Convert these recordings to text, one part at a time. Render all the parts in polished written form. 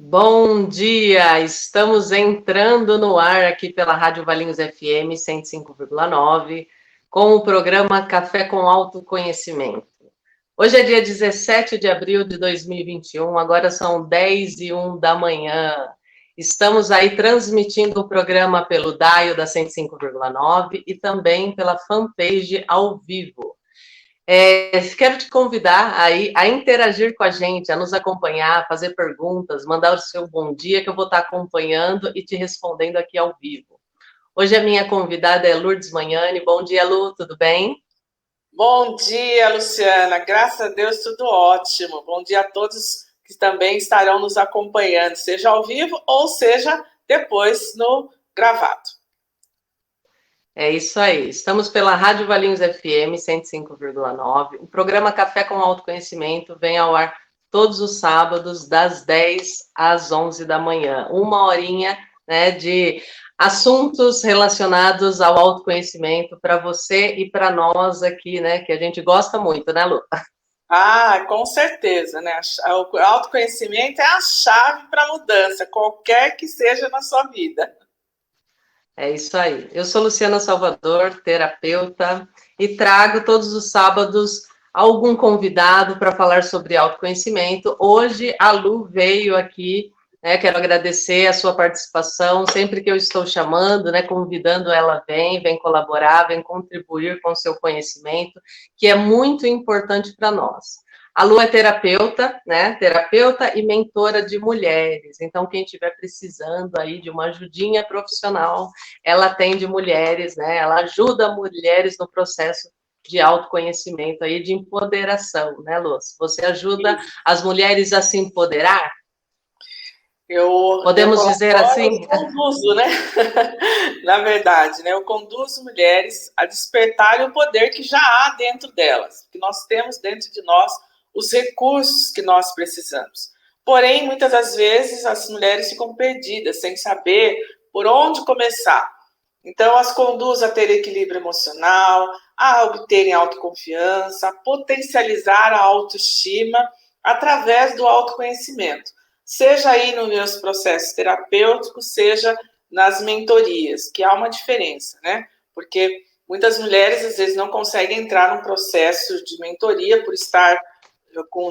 Bom dia! Estamos entrando no ar aqui pela Rádio Valinhos FM 105,9 com o programa Café com Autoconhecimento. Hoje é dia 17 de abril de 2021, agora são 10h01 da manhã. Estamos aí transmitindo o programa pelo Daio da 105,9 e também pela fanpage ao vivo. Quero te convidar aí a interagir com a gente, a nos acompanhar, fazer perguntas, mandar o seu bom dia, que eu vou estar acompanhando e te respondendo aqui ao vivo. Hoje a minha convidada é Lourdes Magnani. Bom dia, Lu, tudo bem? Bom dia, Luciana. Graças a Deus, tudo ótimo. Bom dia a todos que também estarão nos acompanhando, seja ao vivo ou seja depois no gravado. É isso aí. Estamos pela Rádio Valinhos FM 105,9. O programa Café com Autoconhecimento vem ao ar todos os sábados, das 10 às 11 da manhã. Uma horinha, né, de assuntos relacionados ao autoconhecimento para você e para nós aqui, né, que a gente gosta muito, né, Lu? Ah, com certeza, né? O autoconhecimento é a chave para a mudança, qualquer que seja na sua vida. É isso aí. Eu sou Luciana Salvador, terapeuta, e trago todos os sábados algum convidado para falar sobre autoconhecimento. Hoje a Lu veio aqui, né? Quero agradecer a sua participação. Sempre que eu estou chamando, né, convidando ela, vem colaborar, vem contribuir com o seu conhecimento, que é muito importante para nós. A Lu é terapeuta, né? Terapeuta e mentora de mulheres. Então, quem estiver precisando aí de uma ajudinha profissional, ela atende mulheres, né? Ela ajuda mulheres no processo de autoconhecimento aí, de empoderação, né, Luz? Você ajuda as mulheres a se empoderar? Podemos dizer assim? Eu conduzo, né? Na verdade, né? Eu conduzo mulheres a despertarem o poder que já há dentro delas, que nós temos dentro de nós os recursos que nós precisamos. Porém, muitas das vezes as mulheres ficam perdidas, sem saber por onde começar. Então, as conduzo a ter equilíbrio emocional, a obterem autoconfiança, a potencializar a autoestima através do autoconhecimento. Seja aí nos meus processos terapêuticos, seja nas mentorias, que há uma diferença, né? Porque muitas mulheres, às vezes, não conseguem entrar num processo de mentoria por estar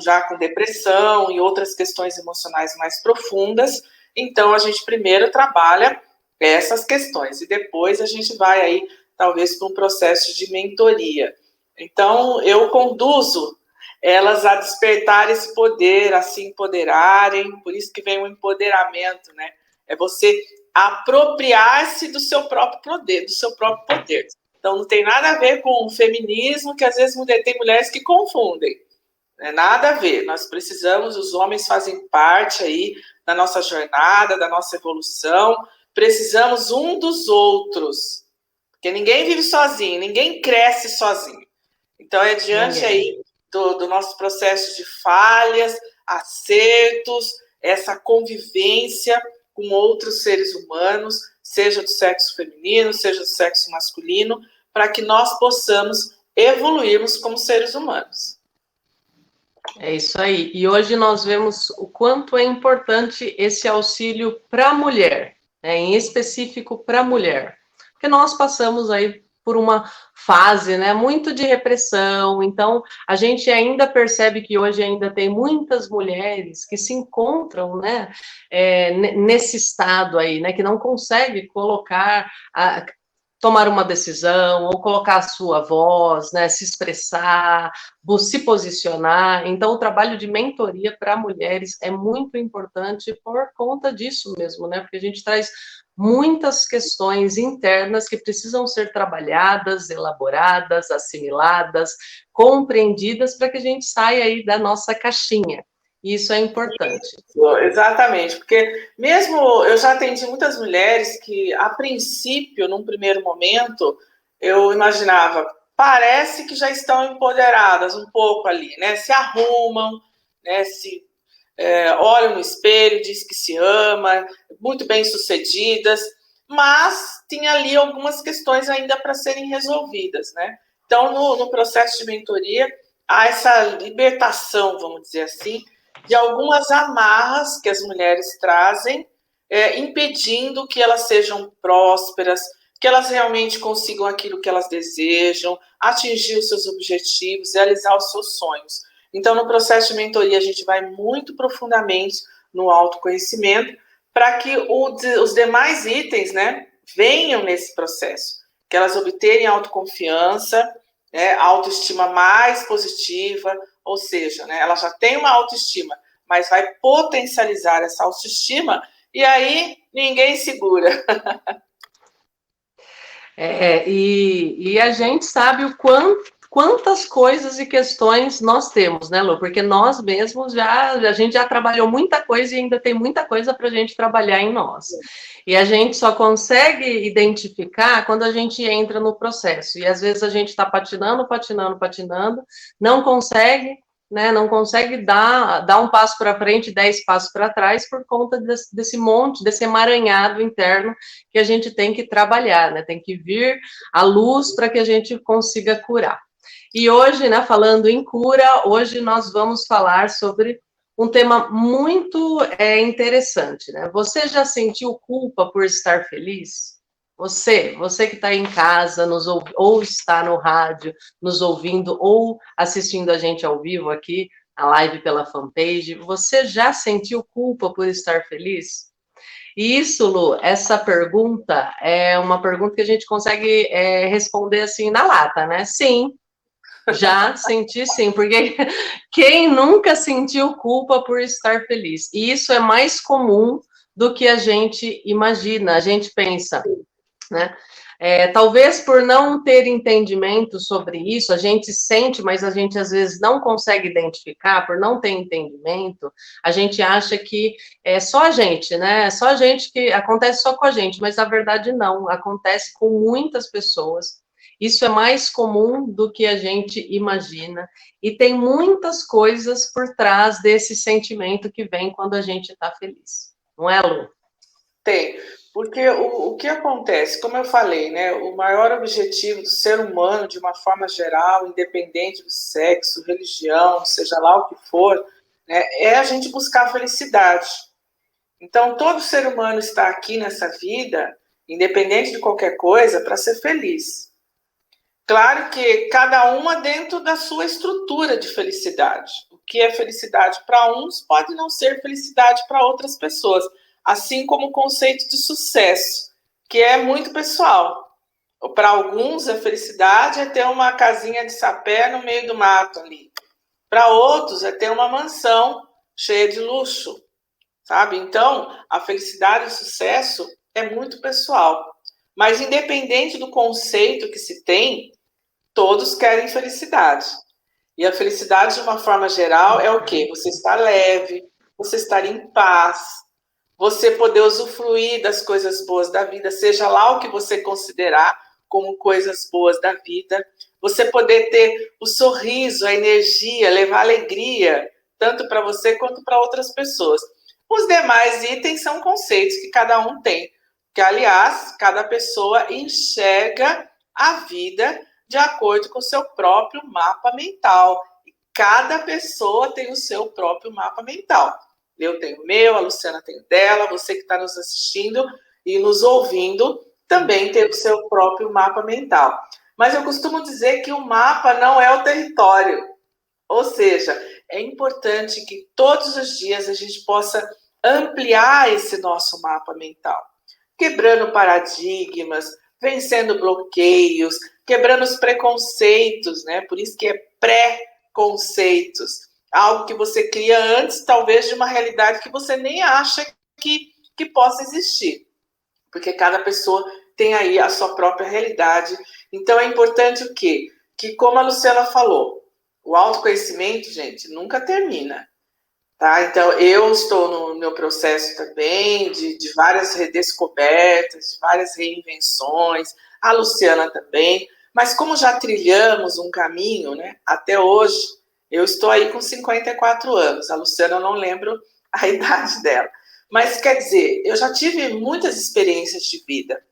já com depressão e outras questões emocionais mais profundas. Então, a gente primeiro trabalha essas questões e depois a gente vai aí, talvez, para um processo de mentoria. Então, eu conduzo elas a despertar esse poder, a se empoderarem, por isso que vem o empoderamento, né? É você apropriar-se do seu próprio poder, do seu próprio poder. Então, não tem nada a ver com o feminismo, que às vezes tem mulheres que confundem. Não é nada a ver. Nós precisamos, os homens fazem parte aí da nossa jornada, da nossa evolução, precisamos um dos outros, porque ninguém vive sozinho, ninguém cresce sozinho. Então, é diante aí do nosso processo de falhas, acertos, essa convivência com outros seres humanos, seja do sexo feminino, seja do sexo masculino, para que nós possamos evoluirmos como seres humanos. É isso aí. E hoje nós vemos o quanto é importante esse auxílio para a mulher, né? Em específico para a mulher. Porque nós passamos aí por uma fase, né, muito de repressão, então a gente ainda percebe que hoje ainda tem muitas mulheres que se encontram, né, nesse estado aí, né, que não consegue colocar tomar uma decisão, ou colocar a sua voz, né, se expressar, se posicionar. Então, o trabalho de mentoria para mulheres é muito importante por conta disso mesmo, né, porque a gente traz muitas questões internas que precisam ser trabalhadas, elaboradas, assimiladas, compreendidas, para que a gente saia aí da nossa caixinha. Isso é importante. Exatamente, porque mesmo eu já atendi muitas mulheres que, a princípio, num primeiro momento, eu imaginava, parece que já estão empoderadas um pouco ali, né? Se arrumam, né? Olham no espelho, diz que se ama, muito bem-sucedidas, mas tinha ali algumas questões ainda para serem resolvidas, né? Então, no processo de mentoria, há essa libertação, vamos dizer assim, de algumas amarras que as mulheres trazem, impedindo que elas sejam prósperas, que elas realmente consigam aquilo que elas desejam, atingir os seus objetivos, realizar os seus sonhos. Então, no processo de mentoria, a gente vai muito profundamente no autoconhecimento para que os demais itens, né, venham nesse processo, que elas obtenham autoconfiança, né, autoestima mais positiva, ou seja, né, ela já tem uma autoestima, mas vai potencializar essa autoestima e aí ninguém segura. E a gente sabe quantas coisas e questões nós temos, né, Lu? Porque nós mesmos a gente já trabalhou muita coisa e ainda tem muita coisa para a gente trabalhar em nós. E a gente só consegue identificar quando a gente entra no processo. E às vezes a gente está patinando, não consegue, né? Não consegue dar um passo para frente, 10 passos para trás, por conta desse monte, desse emaranhado interno que a gente tem que trabalhar, né? Tem que vir à luz para que a gente consiga curar. E hoje, né, falando em cura, hoje nós vamos falar sobre um tema muito interessante, né? Você já sentiu culpa por estar feliz? Você que está em casa, ou está no rádio, nos ouvindo, ou assistindo a gente ao vivo aqui, a live pela fanpage, você já sentiu culpa por estar feliz? E isso, Lu, essa pergunta é uma pergunta que a gente consegue responder assim na lata, né? Sim, já senti sim, porque quem nunca sentiu culpa por estar feliz? E isso é mais comum do que a gente imagina, a gente pensa, né? Talvez por não ter entendimento sobre isso, a gente sente, mas a gente às vezes não consegue identificar, por não ter entendimento, a gente acha que é só a gente, né? Só a gente que acontece só com a gente, mas na verdade não, acontece com muitas pessoas. Isso é mais comum do que a gente imagina, e tem muitas coisas por trás desse sentimento que vem quando a gente está feliz. Não é, Lu? Tem, porque o que acontece, como eu falei, né, o maior objetivo do ser humano, de uma forma geral, independente do sexo, religião, seja lá o que for, né, é a gente buscar a felicidade. Então, todo ser humano está aqui nessa vida, independente de qualquer coisa, para ser feliz. Claro que cada uma dentro da sua estrutura de felicidade. O que é felicidade para uns pode não ser felicidade para outras pessoas. Assim como o conceito de sucesso, que é muito pessoal. Para alguns, a felicidade é ter uma casinha de sapé no meio do mato ali. Para outros, é ter uma mansão cheia de luxo, sabe? Então, a felicidade e o sucesso é muito pessoal. Mas, independente do conceito que se tem, todos querem felicidade. E a felicidade, de uma forma geral, é o quê? Você estar leve, você estar em paz, você poder usufruir das coisas boas da vida, seja lá o que você considerar como coisas boas da vida, você poder ter o sorriso, a energia, levar alegria, tanto para você quanto para outras pessoas. Os demais itens são conceitos que cada um tem, que, aliás, cada pessoa enxerga a vida de acordo com o seu próprio mapa mental. E cada pessoa tem o seu próprio mapa mental. Eu tenho o meu, a Luciana tem o dela, você que está nos assistindo e nos ouvindo também tem o seu próprio mapa mental. Mas eu costumo dizer que o mapa não é o território. Ou seja, é importante que todos os dias a gente possa ampliar esse nosso mapa mental, quebrando paradigmas, vencendo bloqueios, quebrando os preconceitos, né? Por isso que é pré-conceitos. Algo que você cria antes, talvez, de uma realidade que você nem acha que possa existir. Porque cada pessoa tem aí a sua própria realidade. Então, é importante o quê? Que, como a Luciana falou, o autoconhecimento, gente, nunca termina. Tá? Então, eu estou no meu processo também de várias redescobertas, de várias reinvenções, a Luciana também. Mas como já trilhamos um caminho, né, até hoje, eu estou aí com 54 anos. A Luciana, eu não lembro a idade dela. Mas, quer dizer, eu já tive muitas experiências de vida.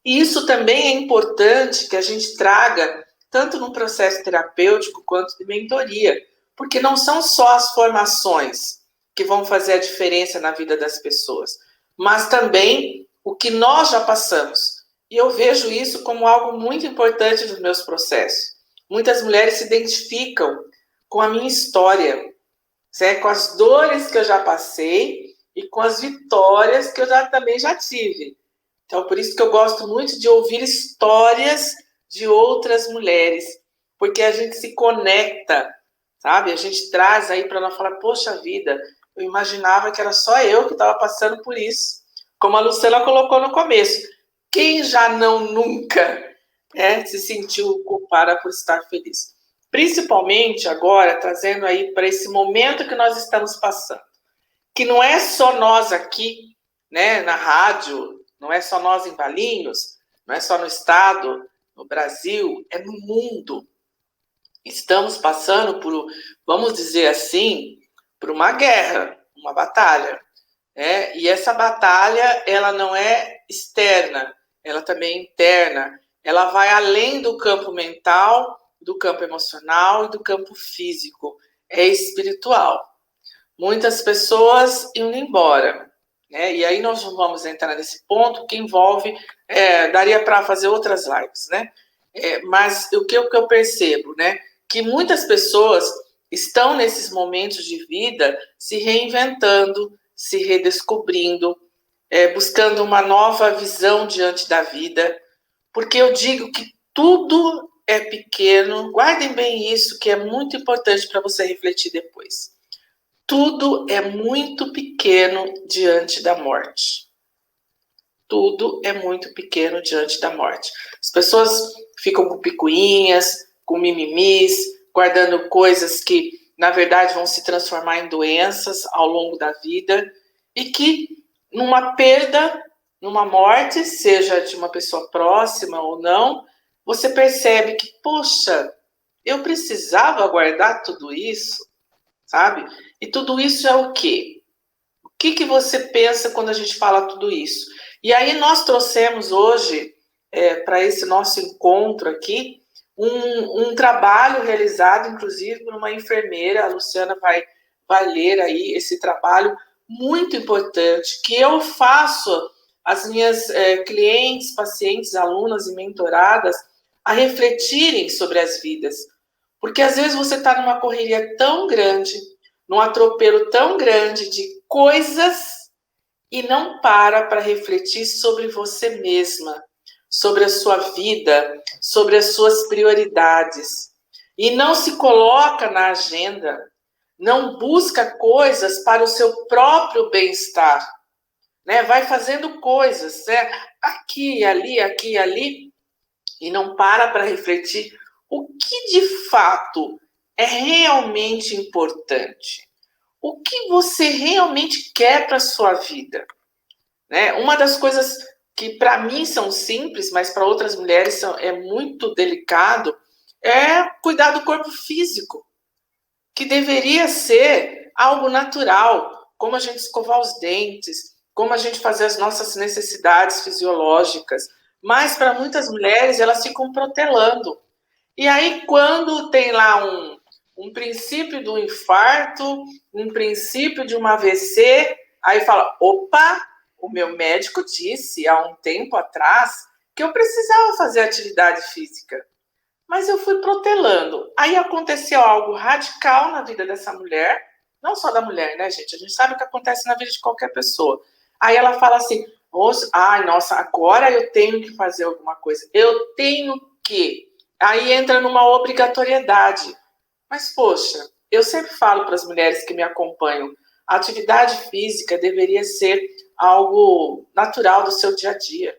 E isso também é importante que a gente traga, tanto no processo terapêutico quanto de mentoria. Porque não são só as formações, que vão fazer a diferença na vida das pessoas, mas também o que nós já passamos. E eu vejo isso como algo muito importante nos meus processos. Muitas mulheres se identificam com a minha história, com as dores que eu já passei e com as vitórias que eu também já tive. Então, por isso que eu gosto muito de ouvir histórias de outras mulheres, porque a gente se conecta, sabe? A gente traz aí para nós falar, poxa vida, eu imaginava que era só eu que estava passando por isso. Como a Luciana colocou no começo, quem já nunca se sentiu culpada por estar feliz? Principalmente agora, trazendo aí para esse momento que nós estamos passando, que não é só nós aqui, na rádio, não é só nós em Valinhos, não é só no estado, no Brasil, é no mundo. Estamos passando por, vamos dizer assim, por uma guerra, uma batalha. E essa batalha, ela não é externa, ela também é interna. Ela vai além do campo mental, do campo emocional e do campo físico. É espiritual. Muitas pessoas indo embora. E aí nós vamos entrar nesse ponto que envolve, daria para fazer outras lives, mas o que eu percebo, que muitas pessoas estão nesses momentos de vida se reinventando, se redescobrindo, buscando uma nova visão diante da vida, porque eu digo que tudo é pequeno, guardem bem isso, que é muito importante para você refletir depois. Tudo é muito pequeno diante da morte. Tudo é muito pequeno diante da morte. As pessoas ficam com picuinhas, com mimimis, guardando coisas que, na verdade, vão se transformar em doenças ao longo da vida e que, numa perda, numa morte, seja de uma pessoa próxima ou não, você percebe que, poxa, eu precisava guardar tudo isso, sabe? E tudo isso é o quê? O que você pensa quando a gente fala tudo isso? E aí nós trouxemos hoje, para esse nosso encontro aqui, um trabalho realizado, inclusive, por uma enfermeira, a Luciana vai ler aí esse trabalho muito importante, que eu faço as minhas clientes, pacientes, alunas e mentoradas a refletirem sobre as vidas. Porque às vezes você está numa correria tão grande, num atropelo tão grande de coisas e não para refletir sobre você mesma, sobre a sua vida, sobre as suas prioridades. E não se coloca na agenda, não busca coisas para o seu próprio bem-estar. Vai fazendo coisas, aqui e ali, e não para refletir o que de fato é realmente importante. O que você realmente quer para a sua vida? Uma das coisas que para mim são simples, mas para outras mulheres é muito delicado, é cuidar do corpo físico, que deveria ser algo natural, como a gente escovar os dentes, como a gente fazer as nossas necessidades fisiológicas. Mas para muitas mulheres, elas ficam protelando. E aí, quando tem lá um princípio do infarto, um princípio de uma AVC, aí fala, opa, o meu médico disse há um tempo atrás que eu precisava fazer atividade física. Mas eu fui protelando. Aí aconteceu algo radical na vida dessa mulher, não só da mulher, gente? A gente sabe o que acontece na vida de qualquer pessoa. Aí ela fala assim, nossa, agora eu tenho que fazer alguma coisa. Eu tenho que... Aí entra numa obrigatoriedade. Mas, poxa, eu sempre falo para as mulheres que me acompanham, a atividade física deveria ser algo natural do seu dia a dia,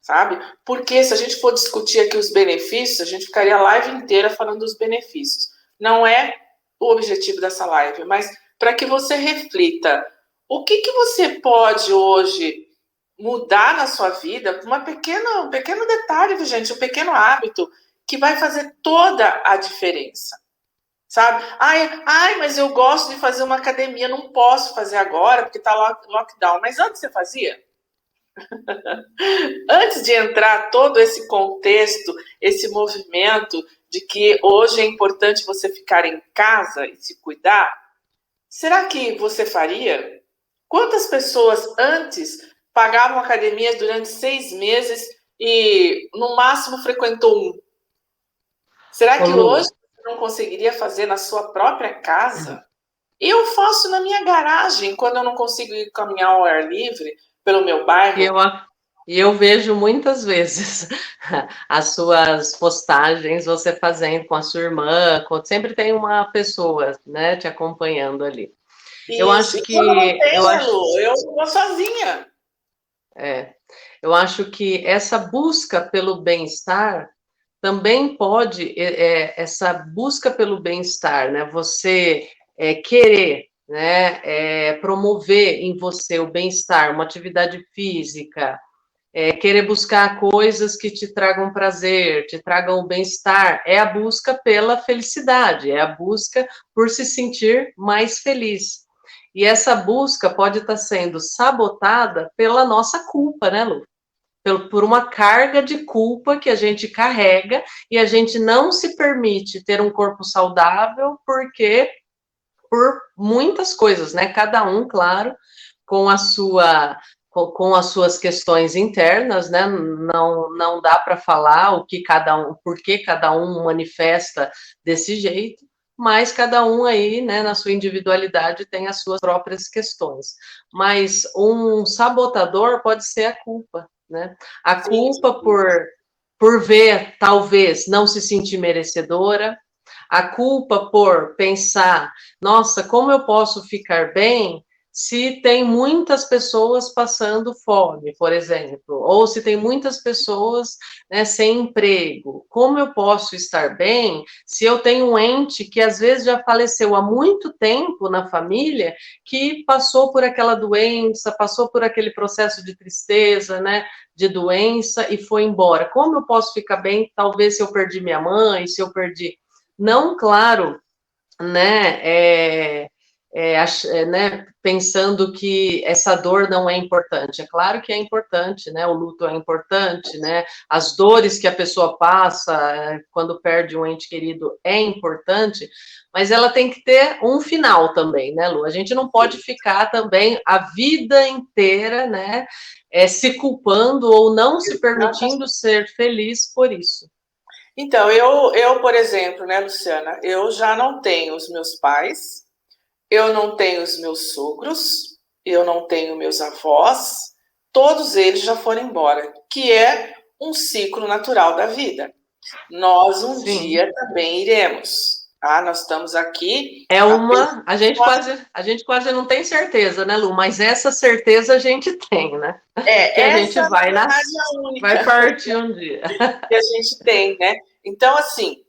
sabe? Porque se a gente for discutir aqui os benefícios, a gente ficaria a live inteira falando dos benefícios. Não é o objetivo dessa live, mas para que você reflita, o que você pode hoje mudar na sua vida, um pequeno detalhe, gente, um pequeno hábito, que vai fazer toda a diferença, sabe? Mas eu gosto de fazer uma academia, não posso fazer agora porque está lockdown. Mas antes você fazia? Antes de entrar todo esse contexto, esse movimento de que hoje é importante você ficar em casa e se cuidar, Será que você faria? Quantas pessoas antes pagavam academias durante 6 meses e no máximo frequentou um? Será Ô, que Lu, hoje você não conseguiria fazer na sua própria casa? Eu faço na minha garagem, quando eu não consigo ir caminhar ao ar livre pelo meu e eu, bairro. e eu vejo muitas vezes as suas postagens, você fazendo com a sua irmã, sempre tem uma pessoa, né, te acompanhando ali. Eu Isso. acho E quando não que, tem, né, Lu? Eu vou sozinha. é, eu acho que essa busca pelo bem-estar também pode, essa busca pelo bem-estar, né? Você querer, né, promover em você o bem-estar, uma atividade física, querer buscar coisas que te tragam prazer, te tragam bem-estar, é a busca pela felicidade, é a busca por se sentir mais feliz. E essa busca pode estar sendo sabotada pela nossa culpa, né, Lu? Por uma carga de culpa que a gente carrega e a gente não se permite ter um corpo saudável porque por muitas coisas, né? Cada um, claro, com a sua com as suas questões internas, né? Não dá para falar o que cada um, por que cada um manifesta desse jeito, mas cada um aí, né, na sua individualidade tem as suas próprias questões. Mas um sabotador pode ser a culpa, né? A Sim, culpa por ver, talvez, não se sentir merecedora, a culpa por pensar, nossa, como eu posso ficar bem se tem muitas pessoas passando fome, por exemplo, ou se tem muitas pessoas, né, sem emprego. Como eu posso estar bem se eu tenho um ente que às vezes já faleceu há muito tempo na família, que passou por aquela doença, passou por aquele processo de tristeza, né, de doença e foi embora. Como eu posso ficar bem? Talvez se eu perdi minha mãe, se eu perdi não, claro, né, né, pensando que essa dor não é importante. É claro que é importante, né, o luto é importante, né, as dores que a pessoa passa quando perde um ente querido é importante, mas ela tem que ter um final também, né, Lu? A gente não pode ficar também a vida inteira, né, se culpando ou não se permitindo ser feliz por isso. então, eu, por exemplo, né, Luciana, eu já não tenho os meus pais, eu não tenho os meus sogros, eu não tenho meus avós, todos eles já foram embora, que é um ciclo natural da vida. Nós um Sim. dia também iremos, tá? Nós estamos aqui É apenas. uma. A gente quase não tem certeza, né, Lu? Mas essa certeza a gente tem, né? Que a gente Essa, na vai verdade, é a vai única partir um dia. que a gente tem, né? Então, assim,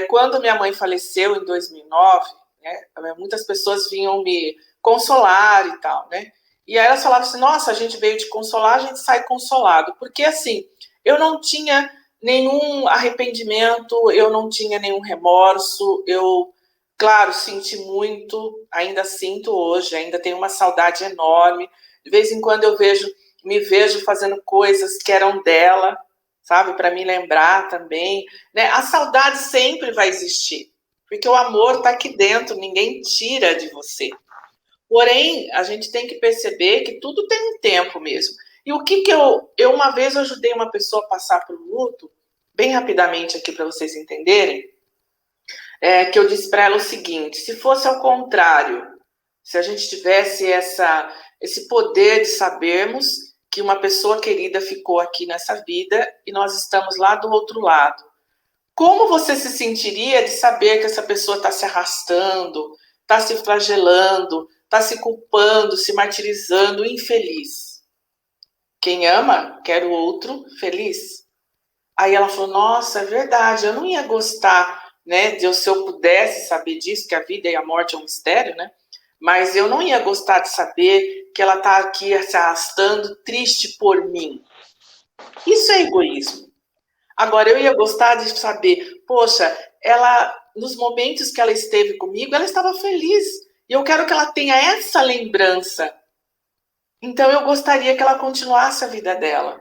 quando minha mãe faleceu em 2009, né, muitas pessoas vinham me consolar e tal, né? E aí elas falavam assim, nossa, a gente veio te consolar, a gente sai consolado. Porque, assim, eu não tinha nenhum arrependimento, eu não tinha nenhum remorso, eu, claro, senti muito, ainda sinto hoje, ainda tenho uma saudade enorme. De vez em quando me vejo fazendo coisas que eram dela, sabe? Para me lembrar também, né? A saudade sempre vai existir, porque o amor está aqui dentro, ninguém tira de você. Porém, a gente tem que perceber que tudo tem um tempo mesmo. E o que eu uma vez ajudei uma pessoa a passar por luto, bem rapidamente aqui para vocês entenderem, que eu disse para ela o seguinte: se fosse ao contrário, se a gente tivesse esse poder de sabermos que uma pessoa querida ficou aqui nessa vida e nós estamos lá do outro lado, como você se sentiria de saber que essa pessoa está se arrastando, está se flagelando, está se culpando, se martirizando, infeliz? Quem ama quer o outro feliz. Aí ela falou: nossa, é verdade, eu não ia gostar, né, se eu pudesse saber disso, que a vida e a morte é um mistério, né? Mas eu não ia gostar de saber que ela está aqui se arrastando, triste por mim. Isso é egoísmo. Agora, eu ia gostar de saber, poxa, ela, nos momentos que ela esteve comigo, ela estava feliz. E eu quero que ela tenha essa lembrança. Então, eu gostaria que ela continuasse a vida dela.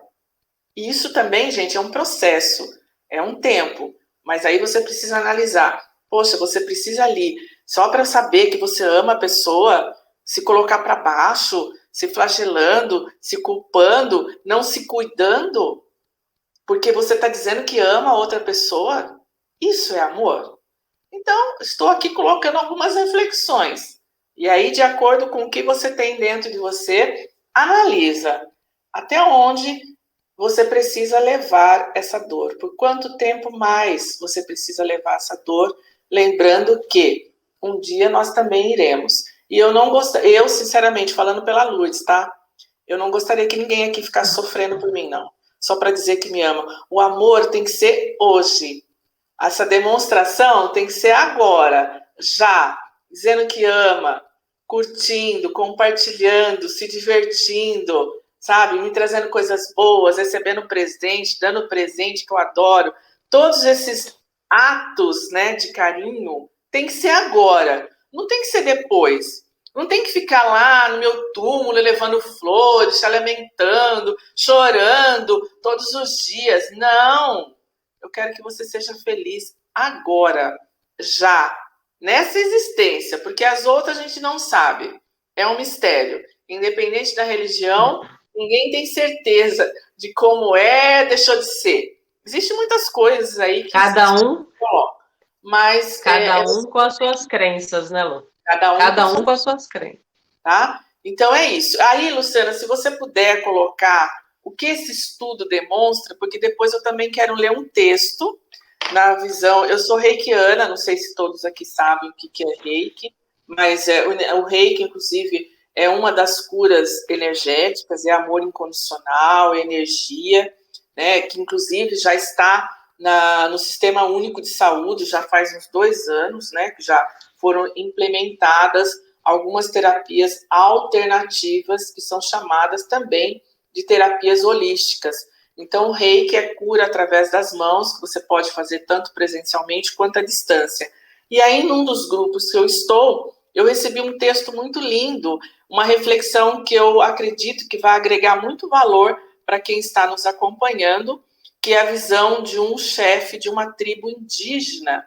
E isso também, gente, é um processo, é um tempo. Mas aí você precisa analisar. Poxa, você precisa ali só para saber que você ama a pessoa, se colocar para baixo, se flagelando, se culpando, não se cuidando, porque você está dizendo que ama a outra pessoa? Isso é amor? Então, estou aqui colocando algumas reflexões. E aí, de acordo com o que você tem dentro de você, analisa até onde você precisa levar essa dor. Por quanto tempo mais você precisa levar essa dor? Lembrando que um dia nós também iremos. E eu não gostaria, eu sinceramente, falando pela Lourdes, tá? Eu não gostaria que ninguém aqui ficasse sofrendo por mim, não. Só para dizer que me ama. O amor tem que ser hoje. Essa demonstração tem que ser agora, já, dizendo que ama, curtindo, compartilhando, se divertindo, sabe? Me trazendo coisas boas, recebendo presente, dando presente que eu adoro. Todos esses atos, né, de carinho tem que ser agora, não tem que ser depois. Não tem que ficar lá no meu túmulo levando flores, se lamentando, chorando todos os dias. Não! Eu quero que você seja feliz agora, já, nessa existência, porque as outras a gente não sabe. É um mistério. Independente da religião, ninguém tem certeza de como é, deixou de ser. Existem muitas coisas aí que Cada um, mas cada um com as suas crenças, né, Lu? Cada um com as suas crenças. Tá? Então é isso. Aí, Luciana, se você puder colocar o que esse estudo demonstra, porque depois eu também quero ler um texto na visão. Eu sou reikiana, não sei se todos aqui sabem o que é reiki, mas o reiki, inclusive, é uma das curas energéticas, é amor incondicional, energia, né, que inclusive já está no Sistema Único de Saúde, já faz uns 2 anos, né, que já foram implementadas algumas terapias alternativas, que são chamadas também de terapias holísticas. Então, o reiki é cura através das mãos, que você pode fazer tanto presencialmente quanto à distância. E aí, num dos grupos que eu estou, eu recebi um texto muito lindo, uma reflexão que eu acredito que vai agregar muito valor para quem está nos acompanhando, que é a visão de um chefe de uma tribo indígena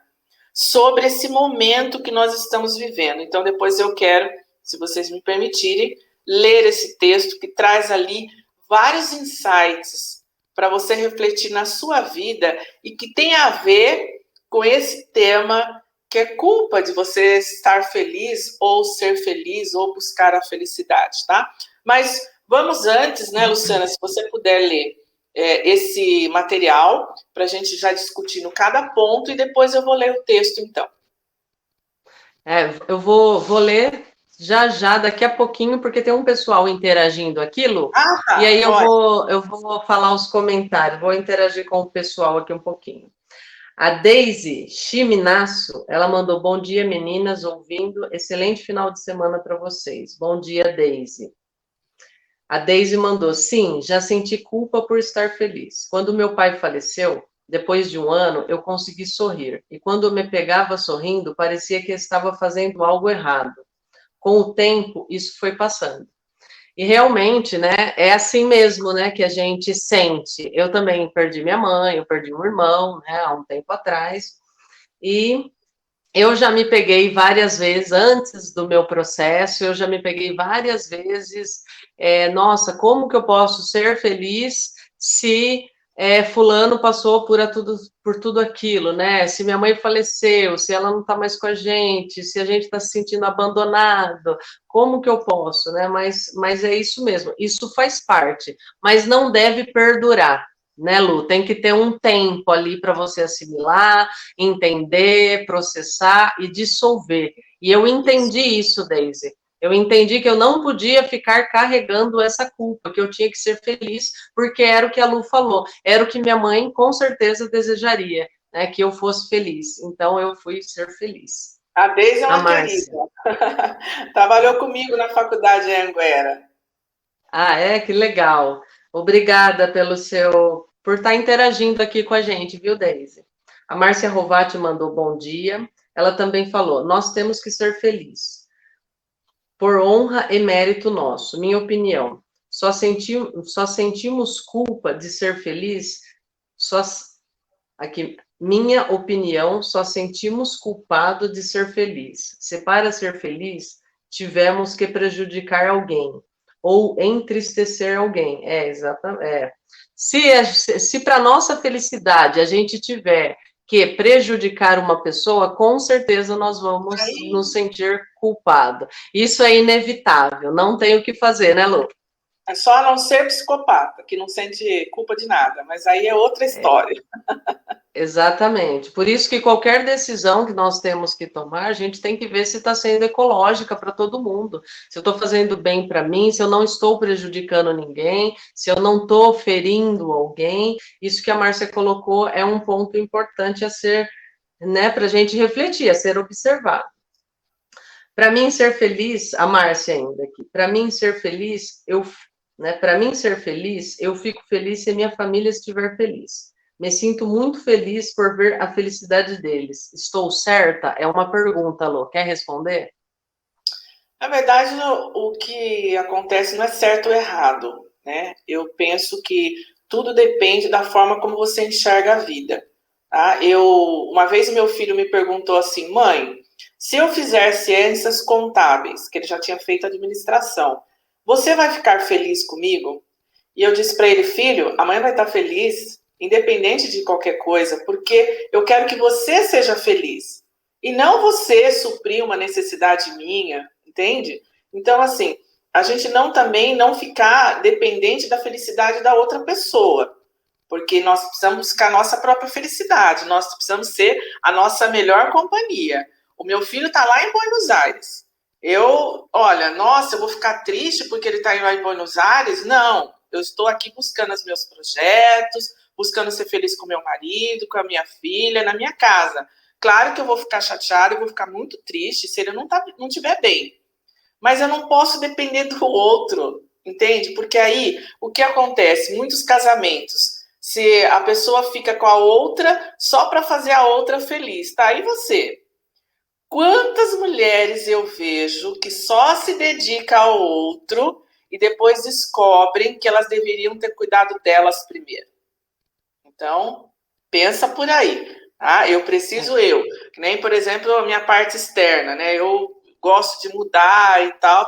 sobre esse momento que nós estamos vivendo. Então, depois eu quero, se vocês me permitirem, ler esse texto que traz ali vários insights para você refletir na sua vida e que tem a ver com esse tema que é culpa de você estar feliz ou ser feliz ou buscar a felicidade, tá? Mas vamos antes, né, Luciana, se você puder ler esse material, para a gente já discutir no cada ponto, e depois eu vou ler o texto, então. Eu vou ler já, daqui a pouquinho, porque tem um pessoal interagindo aquilo, tá, e aí eu vou falar os comentários, vou interagir com o pessoal aqui um pouquinho. A Deise Chiminasso, ela mandou: bom dia, meninas, ouvindo, excelente final de semana para vocês. Bom dia, Deise. A Deise mandou: sim, já senti culpa por estar feliz. Quando meu pai faleceu, depois de um ano, eu consegui sorrir. E quando eu me pegava sorrindo, parecia que estava fazendo algo errado. Com o tempo, isso foi passando. E realmente, né, é assim mesmo, né, que a gente sente. Eu também perdi minha mãe, eu perdi um irmão, né, há um tempo atrás. E eu já me peguei várias vezes, antes do meu processo, eu já me peguei várias vezes, nossa, como que eu posso ser feliz se fulano passou por tudo aquilo, né? Se minha mãe faleceu, se ela não está mais com a gente está se sentindo abandonado, como que eu posso, né? Mas é isso mesmo, isso faz parte, mas não deve perdurar, né, Lu? Tem que ter um tempo ali para você assimilar, entender, processar e dissolver. E eu entendi isso, Deise. Eu entendi que eu não podia ficar carregando essa culpa, que eu tinha que ser feliz, porque era o que a Lu falou, era o que minha mãe com certeza desejaria, né, que eu fosse feliz. Então eu fui ser feliz. A Deise é uma querida. Trabalhou comigo na faculdade em Anguera. Que legal. Obrigada por estar interagindo aqui com a gente, viu, Deise? A Márcia Rovati mandou bom dia. Ela também falou: nós temos que ser felizes, por honra e mérito nosso. Minha opinião, só sentimos culpa de ser feliz, aqui, minha opinião, só sentimos culpado de ser feliz. Se para ser feliz, tivemos que prejudicar alguém ou entristecer alguém. Exatamente. Se para nossa felicidade a gente tiver que prejudicar uma pessoa, com certeza nós vamos nos sentir culpados. Isso é inevitável, não tem o que fazer, né, Lu? É só não ser psicopata, que não sente culpa de nada, mas aí é outra história. Exatamente. Por isso que qualquer decisão que nós temos que tomar, a gente tem que ver se está sendo ecológica para todo mundo. Se eu estou fazendo bem para mim, se eu não estou prejudicando ninguém, se eu não estou ferindo alguém. Isso que a Márcia colocou é um ponto importante a ser, né, para a gente refletir, a ser observado. Para mim ser feliz, a Márcia ainda aqui, para mim ser feliz, para mim ser feliz, eu fico feliz se a minha família estiver feliz. Me sinto muito feliz por ver a felicidade deles. Estou certa? É uma pergunta, Lô. Quer responder? Na verdade, o que acontece não é certo ou errado, né? Eu penso que tudo depende da forma como você enxerga a vida. Tá? Uma vez o meu filho me perguntou assim, mãe, se eu fizer ciências contábeis, que ele já tinha feito administração, você vai ficar feliz comigo? E eu disse para ele, filho, a mãe vai estar feliz, independente de qualquer coisa, porque eu quero que você seja feliz. E não você suprir uma necessidade minha, entende? Então, assim, a gente também não ficar dependente da felicidade da outra pessoa, porque nós precisamos buscar a nossa própria felicidade, nós precisamos ser a nossa melhor companhia. O meu filho está lá em Buenos Aires. Olha, nossa, eu vou ficar triste porque ele está lá em Buenos Aires? Não, eu estou aqui buscando os meus projetos, buscando ser feliz com meu marido, com a minha filha, na minha casa. Claro que eu vou ficar chateada, eu vou ficar muito triste se ele não estiver bem. Mas eu não posso depender do outro, entende? Porque aí, o que acontece? Muitos casamentos, se a pessoa fica com a outra só para fazer a outra feliz, tá? E você? Quantas mulheres eu vejo que só se dedica ao outro e depois descobrem que elas deveriam ter cuidado delas primeiro? Então, pensa por aí, tá? Que nem, por exemplo, a minha parte externa, né? Eu gosto de mudar e tal.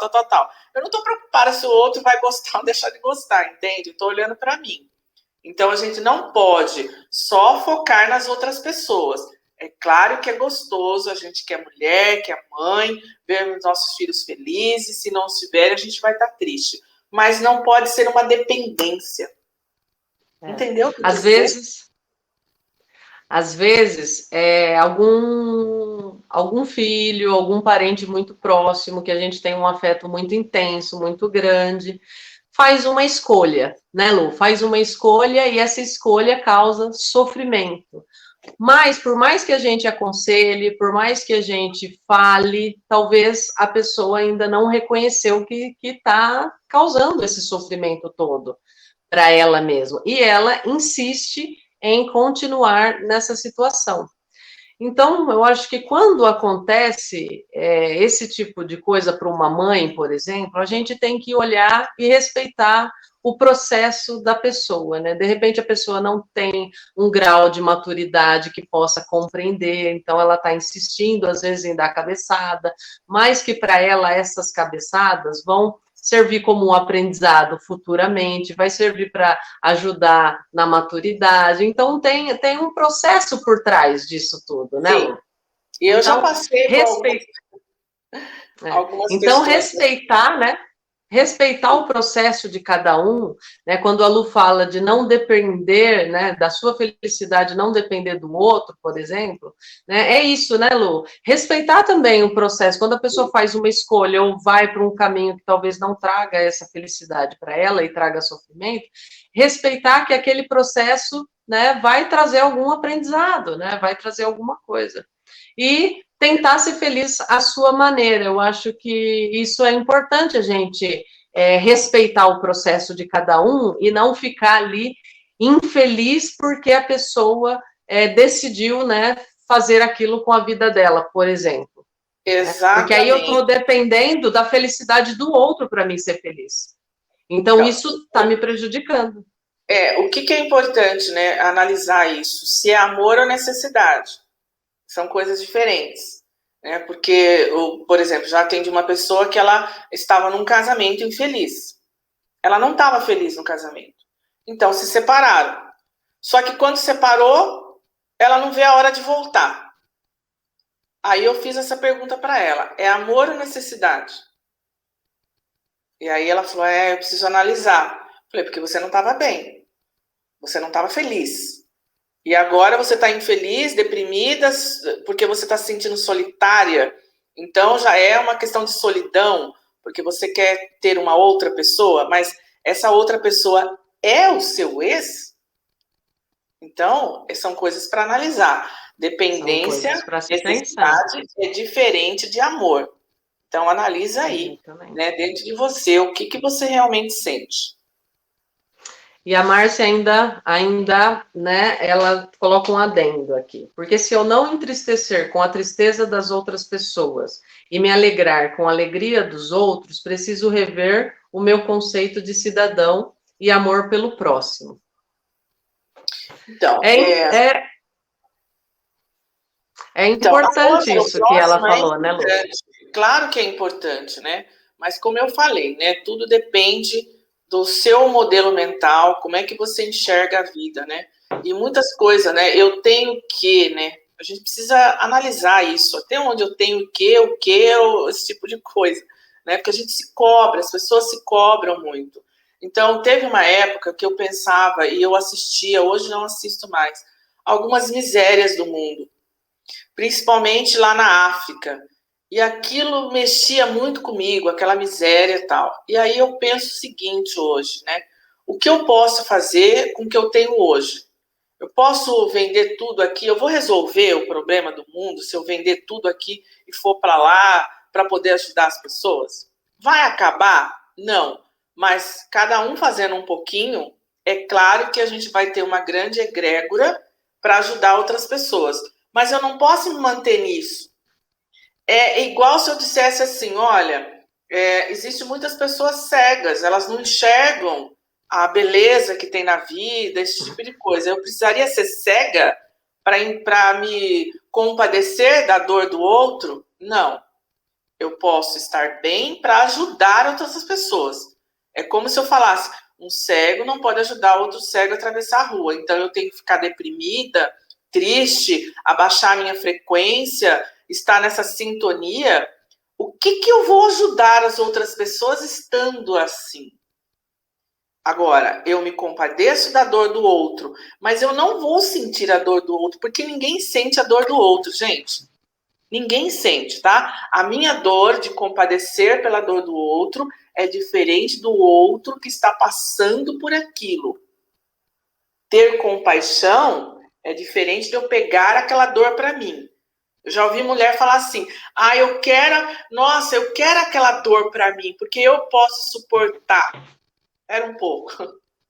Eu não estou preocupada se o outro vai gostar ou deixar de gostar, entende? Eu estou olhando para mim. Então, a gente não pode só focar nas outras pessoas. É claro que é gostoso, a gente que é mulher, que é mãe, ver os nossos filhos felizes. Se não estiver, a gente vai estar triste. Mas não pode ser uma dependência. Entendeu? Às vezes, algum filho, algum parente muito próximo, que a gente tem um afeto muito intenso, muito grande, faz uma escolha, né, Lu? Faz uma escolha e essa escolha causa sofrimento. Mas, por mais que a gente aconselhe, por mais que a gente fale, talvez a pessoa ainda não reconheceu que está causando esse sofrimento todo para ela mesma. E ela insiste em continuar nessa situação. Então, eu acho que quando acontece esse tipo de coisa para uma mãe, por exemplo, a gente tem que olhar e respeitar o processo da pessoa, né? De repente a pessoa não tem um grau de maturidade que possa compreender, então ela está insistindo, às vezes, em dar cabeçada, mas que para ela essas cabeçadas vão servir como um aprendizado futuramente, vai servir para ajudar na maturidade. Então, tem um processo por trás disso tudo, né, Lu? E eu já passei por algumas Então, questões. respeitar, né? Respeitar o processo de cada um, né? Quando a Lu fala de não depender, né, da sua felicidade não depender do outro, por exemplo, né? É isso, né, Lu? Respeitar também o processo. Quando a pessoa faz uma escolha ou vai para um caminho que talvez não traga essa felicidade para ela e traga sofrimento, respeitar que aquele processo, né, vai trazer algum aprendizado, né? Vai trazer alguma coisa. E tentar ser feliz à sua maneira. Eu acho que isso é importante, a gente respeitar o processo de cada um e não ficar ali infeliz porque a pessoa decidiu, né, fazer aquilo com a vida dela, por exemplo. Exatamente. Porque aí eu estou dependendo da felicidade do outro para mim ser feliz. Então, isso está me prejudicando. O que é importante, né, analisar isso, se é amor ou necessidade. São coisas diferentes, né? Porque, por exemplo, já atendi uma pessoa que ela estava num casamento infeliz. Ela não estava feliz no casamento. Então, se separaram. Só que quando separou, ela não vê a hora de voltar. Aí eu fiz essa pergunta para ela: é amor ou necessidade? E aí ela falou: eu preciso analisar. Falei: porque você não estava bem. Você não estava feliz. E agora você está infeliz, deprimida, porque você está se sentindo solitária. Então já é uma questão de solidão, porque você quer ter uma outra pessoa, mas essa outra pessoa é o seu ex? Então, são coisas para analisar. Dependência, necessidade é diferente de amor. Então, analisa aí, né, dentro de você, o que você realmente sente. E a Márcia ainda, né, ela coloca um adendo aqui. Porque se eu não entristecer com a tristeza das outras pessoas e me alegrar com a alegria dos outros, preciso rever o meu conceito de cidadão e amor pelo próximo. Então, é importante então, isso que ela falou, né, Lu? Claro que é importante, né? Mas como eu falei, né, tudo depende do seu modelo mental, como é que você enxerga a vida, né? E muitas coisas, né? Eu tenho que, né? A gente precisa analisar isso, até onde eu tenho o que, esse tipo de coisa, né? Porque a gente se cobra, as pessoas se cobram muito. Então, teve uma época que eu pensava, e eu assistia, hoje não assisto mais, algumas misérias do mundo, principalmente lá na África. E aquilo mexia muito comigo, aquela miséria e tal. E aí eu penso o seguinte hoje, né? O que eu posso fazer com o que eu tenho hoje? Eu posso vender tudo aqui? Eu vou resolver o problema do mundo se eu vender tudo aqui e for para lá para poder ajudar as pessoas? Vai acabar? Não. Mas cada um fazendo um pouquinho, é claro que a gente vai ter uma grande egrégora para ajudar outras pessoas. Mas eu não posso me manter nisso. É igual se eu dissesse assim, olha, existem muitas pessoas cegas, elas não enxergam a beleza que tem na vida, esse tipo de coisa. Eu precisaria ser cega para me compadecer da dor do outro? Não. Eu posso estar bem para ajudar outras pessoas. É como se eu falasse, um cego não pode ajudar outro cego a atravessar a rua, então eu tenho que ficar deprimida, triste, abaixar a minha frequência, estar nessa sintonia. O que eu vou ajudar as outras pessoas estando assim? Agora, eu me compadeço da dor do outro, mas eu não vou sentir a dor do outro, porque ninguém sente a dor do outro, gente. Ninguém sente, tá? A minha dor de compadecer pela dor do outro é diferente do outro que está passando por aquilo. Ter compaixão é diferente de eu pegar aquela dor para mim. Eu já ouvi mulher falar assim, eu quero aquela dor para mim, porque eu posso suportar. Era um pouco.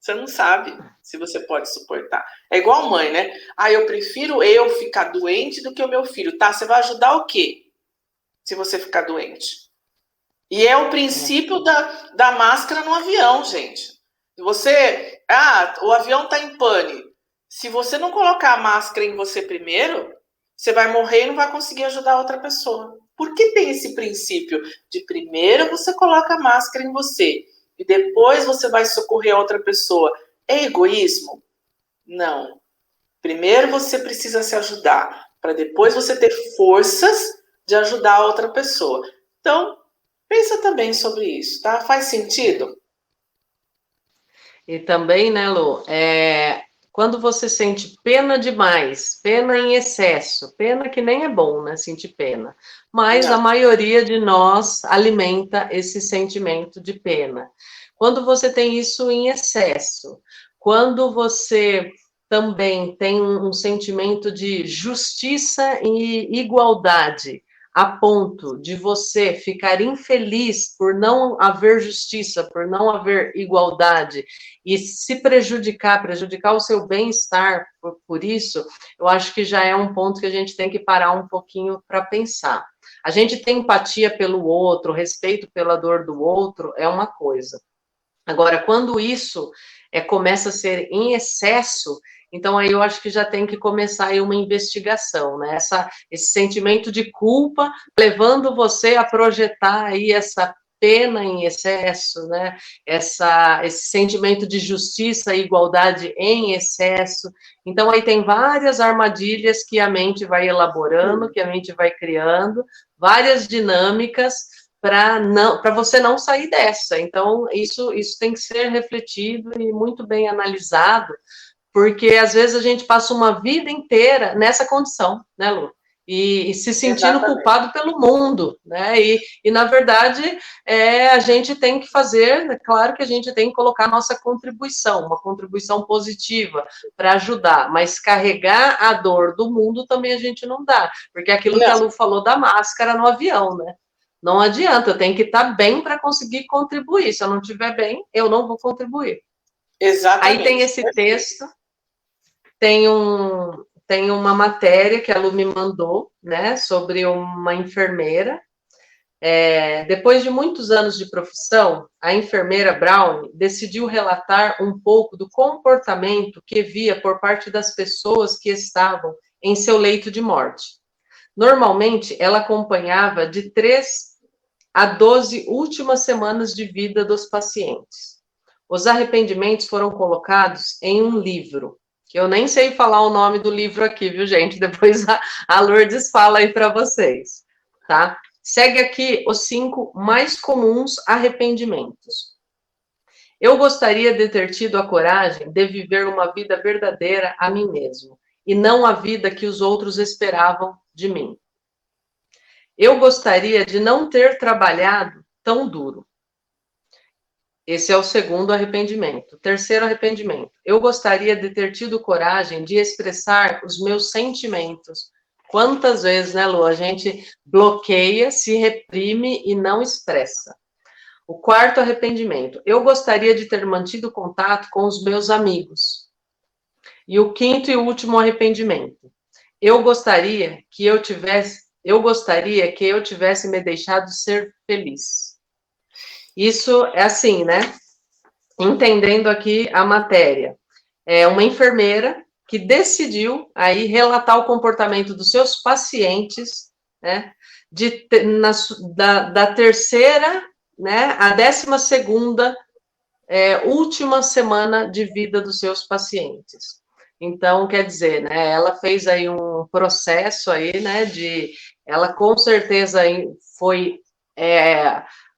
Você não sabe se você pode suportar. É igual mãe, né? Eu prefiro eu ficar doente do que o meu filho. Tá, você vai ajudar o quê? Se você ficar doente. E é o princípio da máscara no avião, gente. Você, o avião tá em pane. Se você não colocar a máscara em você primeiro, você vai morrer e não vai conseguir ajudar outra pessoa. Por que tem esse princípio de primeiro você coloca a máscara em você e depois você vai socorrer a outra pessoa? É egoísmo? Não. Primeiro você precisa se ajudar, para depois você ter forças de ajudar a outra pessoa. Então, pensa também sobre isso, tá? Faz sentido? E também, né, Lu, quando você sente pena demais, pena em excesso, pena que nem é bom, né, sentir pena, mas a maioria de nós alimenta esse sentimento de pena. Quando você tem isso em excesso, quando você também tem um sentimento de justiça e igualdade, a ponto de você ficar infeliz por não haver justiça, por não haver igualdade, e se prejudicar o seu bem-estar por isso, eu acho que já é um ponto que a gente tem que parar um pouquinho para pensar. A gente tem empatia pelo outro, respeito pela dor do outro, é uma coisa. Agora, quando isso começa a ser em excesso, então aí eu acho que já tem que começar aí uma investigação, né? Esse sentimento de culpa levando você a projetar aí essa pena em excesso, né? Esse sentimento de justiça e igualdade em excesso. Então aí tem várias armadilhas que a mente vai elaborando, que a mente vai criando, várias dinâmicas para você não sair dessa. Então, isso tem que ser refletido e muito bem analisado, porque às vezes a gente passa uma vida inteira nessa condição, né, Lu? E se sentindo Exatamente. culpado pelo mundo, né? Na verdade, a gente tem que fazer, claro que a gente tem que colocar nossa contribuição, uma contribuição positiva para ajudar, mas carregar a dor do mundo também a gente não dá, porque é aquilo que a Lu falou da máscara no avião, né? Não adianta, eu tenho que estar bem para conseguir contribuir. Se eu não estiver bem, eu não vou contribuir. Exatamente. Aí tem esse texto, tem uma matéria que a Lu me mandou, né, sobre uma enfermeira. Depois de muitos anos de profissão, a enfermeira Brown decidiu relatar um pouco do comportamento que via por parte das pessoas que estavam em seu leito de morte. Normalmente, ela acompanhava de 3 a 12 últimas semanas de vida dos pacientes. Os arrependimentos foram colocados em um livro, que eu nem sei falar o nome do livro aqui, viu, gente? Depois a Lourdes fala aí para vocês, tá? Segue aqui os 5 mais comuns arrependimentos. Eu gostaria de ter tido a coragem de viver uma vida verdadeira a mim mesmo, e não a vida que os outros esperavam de mim. Eu gostaria de não ter trabalhado tão duro. Esse é o segundo arrependimento. Terceiro arrependimento. Eu gostaria de ter tido coragem de expressar os meus sentimentos. Quantas vezes, né, Lu, a gente bloqueia, se reprime e não expressa. O quarto arrependimento. Eu gostaria de ter mantido contato com os meus amigos. E o quinto e último arrependimento. Eu gostaria que eu tivesse me deixado ser feliz. Isso é assim, né? Entendendo aqui a matéria. É uma enfermeira que decidiu aí relatar o comportamento dos seus pacientes, né? Da terceira, né? A 12ª última semana de vida dos seus pacientes. Então, quer dizer, né, ela fez aí um processo aí, né, ela com certeza foi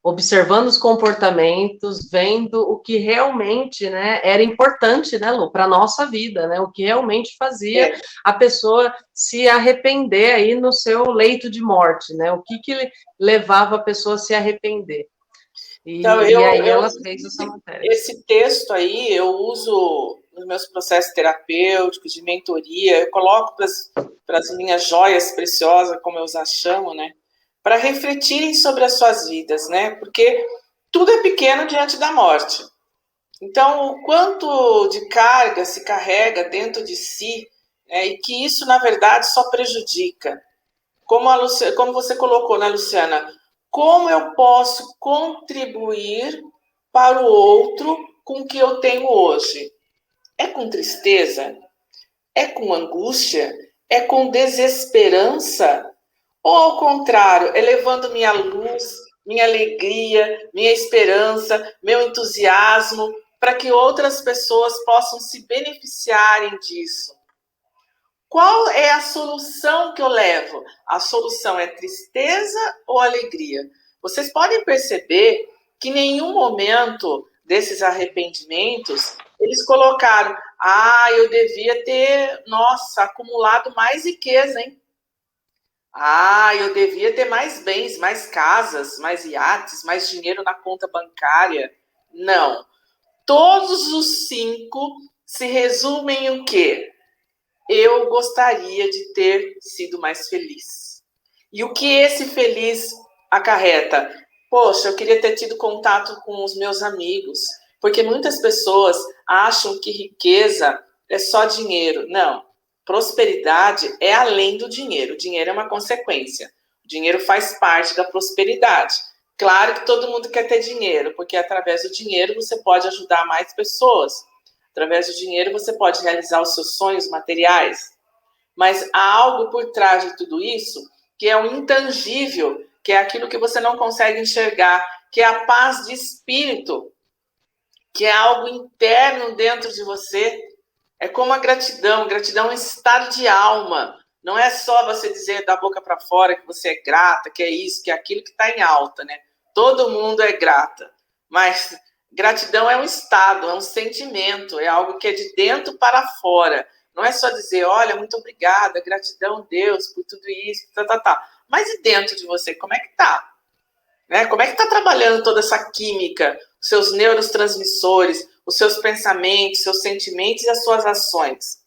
observando os comportamentos, vendo o que realmente, né, era importante, né, Lu, para a nossa vida, né, o que realmente fazia a pessoa se arrepender aí no seu leito de morte, né, o que levava a pessoa a se arrepender. Então, e aí ela fez essa matéria. Esse texto aí eu uso nos meus processos terapêuticos, de mentoria, eu coloco para as minhas joias preciosas, como eu as chamo, né? Para refletirem sobre as suas vidas, né? Porque tudo é pequeno diante da morte. Então, o quanto de carga se carrega dentro de si, né? E que isso, na verdade, só prejudica. Como você colocou, né, Luciana? Como eu posso contribuir para o outro com o que eu tenho hoje? É com tristeza? É com angústia? É com desesperança? Ou, ao contrário, é levando minha luz, minha alegria, minha esperança, meu entusiasmo, para que outras pessoas possam se beneficiarem disso? Qual é a solução que eu levo? A solução é tristeza ou alegria? Vocês podem perceber que em nenhum momento desses arrependimentos eles colocaram: eu devia ter, acumulado mais riqueza, hein? Eu devia ter mais bens, mais casas, mais iates, mais dinheiro na conta bancária. Não. Todos os 5 se resumem em o quê? Eu gostaria de ter sido mais feliz. E o que esse feliz acarreta? Poxa, eu queria ter tido contato com os meus amigos, porque muitas pessoas acham que riqueza é só dinheiro. Não, prosperidade é além do dinheiro. O dinheiro é uma consequência. O dinheiro faz parte da prosperidade. Claro que todo mundo quer ter dinheiro, porque através do dinheiro você pode ajudar mais pessoas. Através do dinheiro você pode realizar os seus sonhos materiais. Mas há algo por trás de tudo isso que é o intangível, que é aquilo que você não consegue enxergar, que é a paz de espírito, que é algo interno dentro de você. É como a gratidão. Gratidão é um estado de alma. Não é só você dizer da boca para fora que você é grata, que é isso, que é aquilo que está em alta, né? Todo mundo é grata. Mas gratidão é um estado, é um sentimento, é algo que é de dentro para fora. Não é só dizer, olha, muito obrigada, gratidão, Deus, por tudo isso, tá. Mas e dentro de você, como é que tá? Né? Como é que está trabalhando toda essa química, os seus neurotransmissores, os seus pensamentos, seus sentimentos e as suas ações?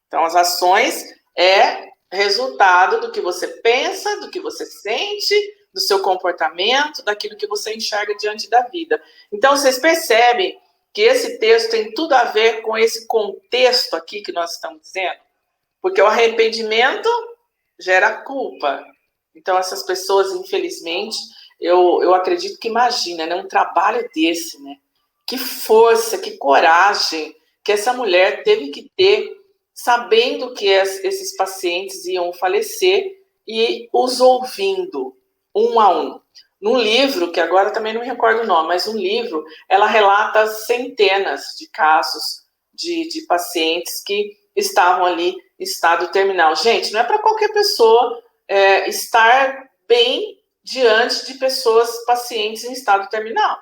Então, as ações é resultado do que você pensa, do que você sente, do seu comportamento, daquilo que você enxerga diante da vida. Então, vocês percebem que esse texto tem tudo a ver com esse contexto aqui que nós estamos dizendo? Porque o arrependimento gera culpa. Então, essas pessoas, infelizmente, eu acredito que imagina, né, um trabalho desse, né? Que força, que coragem que essa mulher teve que ter, sabendo que esses pacientes iam falecer e os ouvindo, um a um. Num livro, que agora também não me recordo o nome, mas um livro, ela relata centenas de casos de pacientes que estavam ali em estado terminal. Gente, não é para qualquer pessoa estar bem diante de pessoas, pacientes em estado terminal.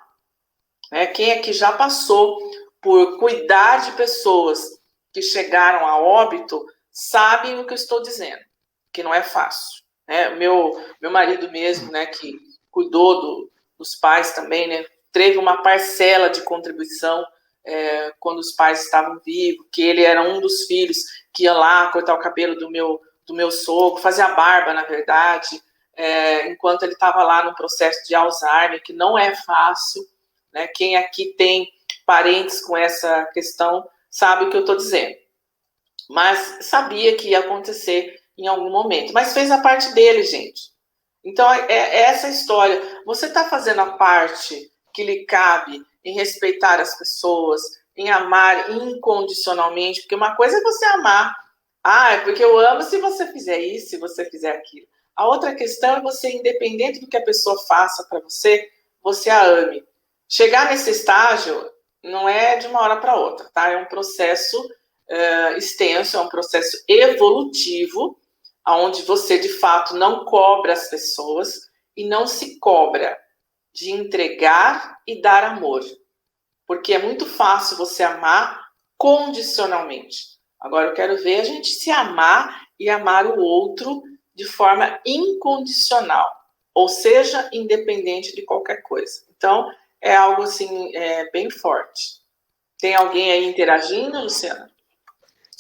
Quem aqui já passou por cuidar de pessoas que chegaram a óbito, sabem o que eu estou dizendo, que não é fácil. Meu marido mesmo, né, que cuidou dos pais também, né, teve uma parcela de contribuição quando os pais estavam vivos, que ele era um dos filhos que ia lá cortar o cabelo do meu sogro, fazer a barba, na verdade, enquanto ele estava lá no processo de Alzheimer, que não é fácil, né? Quem aqui tem parentes com essa questão sabe o que eu estou dizendo. Mas sabia que ia acontecer em algum momento. Mas fez a parte dele, gente. Então, é essa história. Você está fazendo a parte que lhe cabe em respeitar as pessoas, em amar incondicionalmente, porque uma coisa é você amar. É porque eu amo se você fizer isso, se você fizer aquilo. A outra questão é você, independente do que a pessoa faça para você, você a ame. Chegar nesse estágio não é de uma hora para outra, tá? É um processo extenso, é um processo evolutivo, onde você, de fato, não cobra as pessoas e não se cobra de entregar e dar amor. Porque é muito fácil você amar condicionalmente. Agora, eu quero ver a gente se amar e amar o outro de forma incondicional, ou seja, independente de qualquer coisa. Então, é algo assim, bem forte. Tem alguém aí interagindo, Luciana?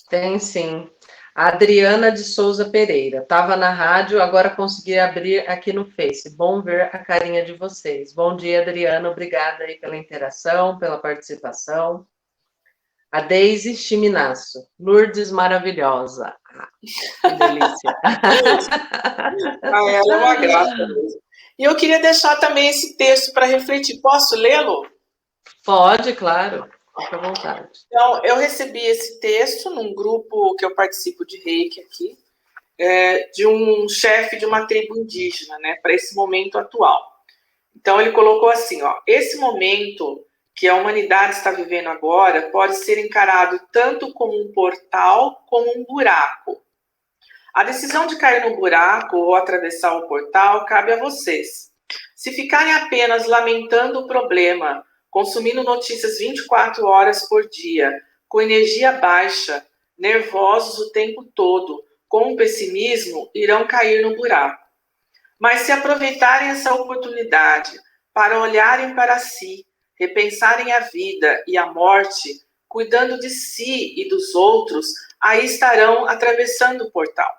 Tem sim. A Adriana de Souza Pereira. Estava na rádio, agora consegui abrir aqui no Face. Bom ver a carinha de vocês. Bom dia, Adriana. Obrigada aí pela interação, pela participação. A Deise Chiminasso. Lourdes maravilhosa. Que delícia. Ela é uma graça mesmo. E eu queria deixar também esse texto para refletir. Posso lê-lo? Pode, claro. Fique à vontade. Então, eu recebi esse texto num grupo que eu participo de Reiki aqui, de um chefe de uma tribo indígena, né, para esse momento atual. Então, ele colocou assim, esse momento que a humanidade está vivendo agora pode ser encarado tanto como um portal como um buraco. A decisão de cair no buraco ou atravessar o portal cabe a vocês. Se ficarem apenas lamentando o problema, consumindo notícias 24 horas por dia, com energia baixa, nervosos o tempo todo, com pessimismo, irão cair no buraco. Mas se aproveitarem essa oportunidade para olharem para si, repensarem a vida e a morte, cuidando de si e dos outros, aí estarão atravessando o portal.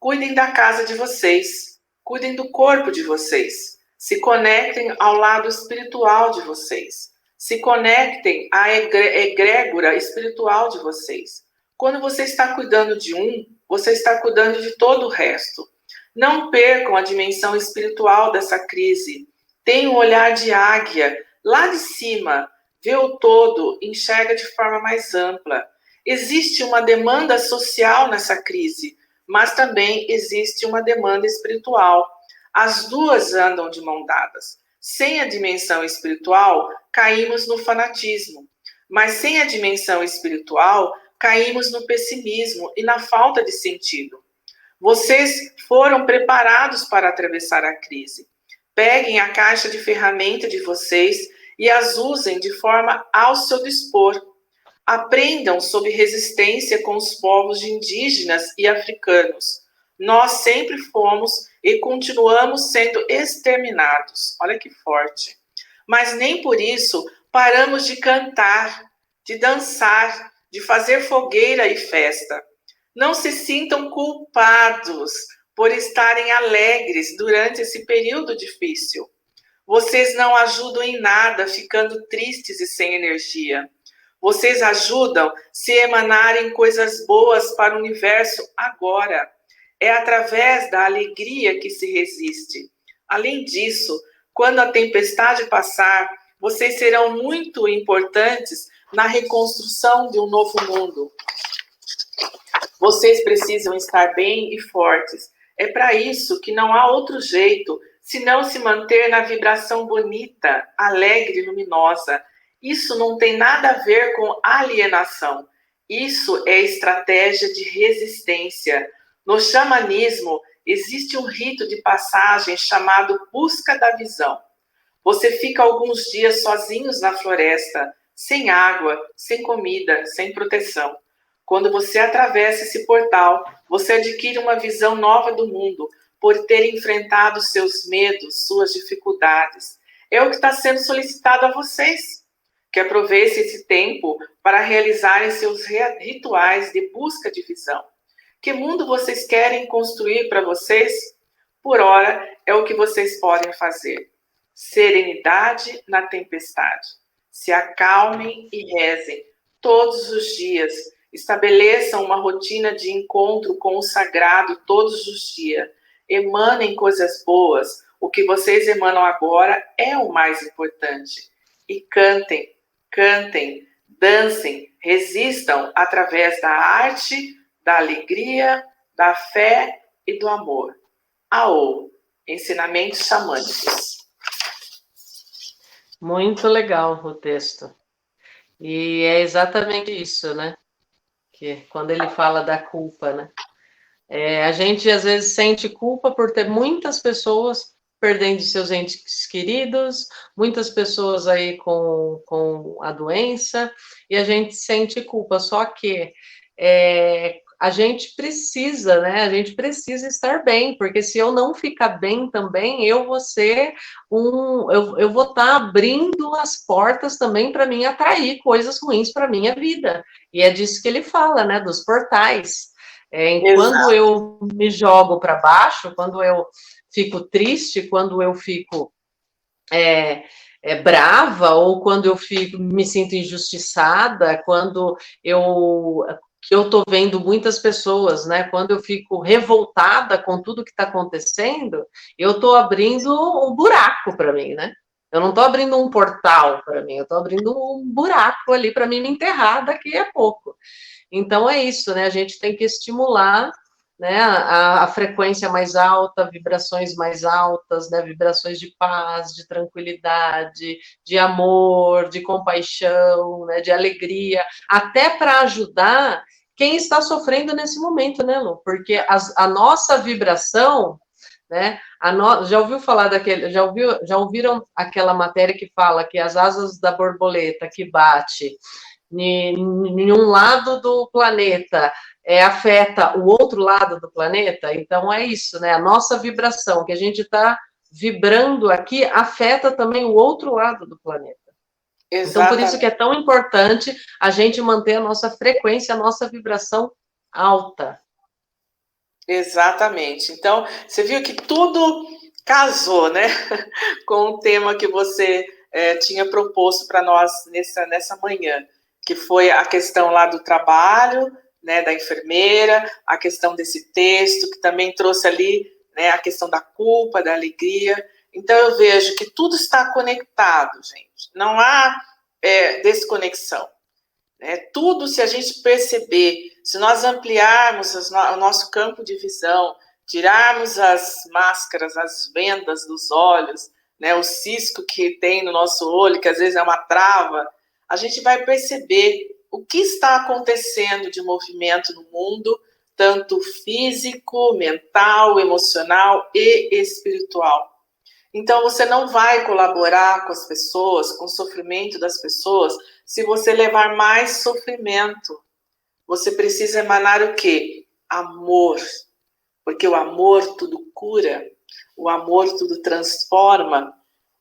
Cuidem da casa de vocês, cuidem do corpo de vocês, se conectem ao lado espiritual de vocês, se conectem à egrégora espiritual de vocês. Quando você está cuidando de um, você está cuidando de todo o resto. Não percam a dimensão espiritual dessa crise. tem um olhar de águia, lá de cima, vê o todo, enxerga de forma mais ampla. Existe uma demanda social nessa crise, mas também existe uma demanda espiritual. As duas andam de mão dadas. Sem a dimensão espiritual, caímos no fanatismo, mas sem a dimensão espiritual, caímos no pessimismo e na falta de sentido. Vocês foram preparados para atravessar a crise. Peguem a caixa de ferramenta de vocês e as usem de forma ao seu dispor. Aprendam sobre resistência com os povos indígenas e africanos. Nós sempre fomos e continuamos sendo exterminados. Olha que forte. Mas nem por isso paramos de cantar, de dançar, de fazer fogueira e festa. Não se sintam culpados por estarem alegres durante esse período difícil. Vocês não ajudam em nada ficando tristes e sem energia. Vocês ajudam se emanarem coisas boas para o universo agora. É através da alegria que se resiste. Além disso, quando a tempestade passar, vocês serão muito importantes na reconstrução de um novo mundo. Vocês precisam estar bem e fortes. É para isso que não há outro jeito senão se manter na vibração bonita, alegre e luminosa. Isso não tem nada a ver com alienação. Isso é estratégia de resistência. No xamanismo, existe um rito de passagem chamado busca da visão. Você fica alguns dias sozinhos na floresta, sem água, sem comida, sem proteção. Quando você atravessa esse portal, você adquire uma visão nova do mundo, por ter enfrentado seus medos, suas dificuldades. É o que está sendo solicitado a vocês, que aproveitem esse tempo para realizarem seus rituais de busca de visão. Que mundo vocês querem construir para vocês? Por hora, é o que vocês podem fazer. Serenidade na tempestade. Se acalmem e rezem todos os dias. Estabeleçam uma rotina de encontro com o sagrado todos os dias. Emanem coisas boas. O que vocês emanam agora é o mais importante. E cantem, cantem, dancem, resistam através da arte, da alegria, da fé e do amor. Aô, ensinamentos xamânicos. Muito legal o texto. E é exatamente isso, né? Que quando ele fala da culpa, né? A gente às vezes sente culpa por ter muitas pessoas perdendo seus entes queridos, muitas pessoas aí com a doença, e a gente sente culpa. Só que a gente precisa, né? A gente precisa estar bem, porque se eu não ficar bem também, eu vou ser eu vou estar abrindo as portas também para mim atrair coisas ruins para minha vida. E é disso que ele fala, né? Dos portais. Quando eu me jogo para baixo, quando eu fico triste, quando eu fico brava, ou quando eu me sinto injustiçada, quando eu estou vendo muitas pessoas, né? Quando eu fico revoltada com tudo que está acontecendo, eu estou abrindo um buraco para mim, né? Eu não estou abrindo um portal para mim, eu estou abrindo um buraco ali para mim me enterrar daqui a pouco. Então é isso, né? A gente tem que estimular, né, a frequência mais alta, vibrações mais altas, né, vibrações de paz, de tranquilidade, de amor, de compaixão, né, de alegria, até para ajudar quem está sofrendo nesse momento, né, Lu? Porque a nossa vibração, né? Já ouviu falar daquele? Já ouviram aquela matéria que fala que as asas da borboleta que bate em um lado do planeta afeta o outro lado do planeta? Então é isso, né? A nossa vibração que a gente está vibrando aqui afeta também o outro lado do planeta. Exatamente. Então por isso que é tão importante a gente manter a nossa frequência, a nossa vibração alta. Exatamente. Então, você viu que tudo casou, né? Com o tema que você tinha proposto para nós nessa manhã, que foi a questão lá do trabalho, né, da enfermeira, a questão desse texto, que também trouxe ali, né, a questão da culpa, da alegria. Então, eu vejo que tudo está conectado, gente. Não há desconexão. Tudo, se a gente perceber, se nós ampliarmos o nosso campo de visão, tirarmos as máscaras, as vendas dos olhos, o cisco que tem no nosso olho, que às vezes é uma trava, a gente vai perceber o que está acontecendo de movimento no mundo, tanto físico, mental, emocional e espiritual. Então, você não vai colaborar com as pessoas, com o sofrimento das pessoas, se você levar mais sofrimento. Você precisa emanar o quê? Amor. Porque o amor tudo cura, o amor tudo transforma.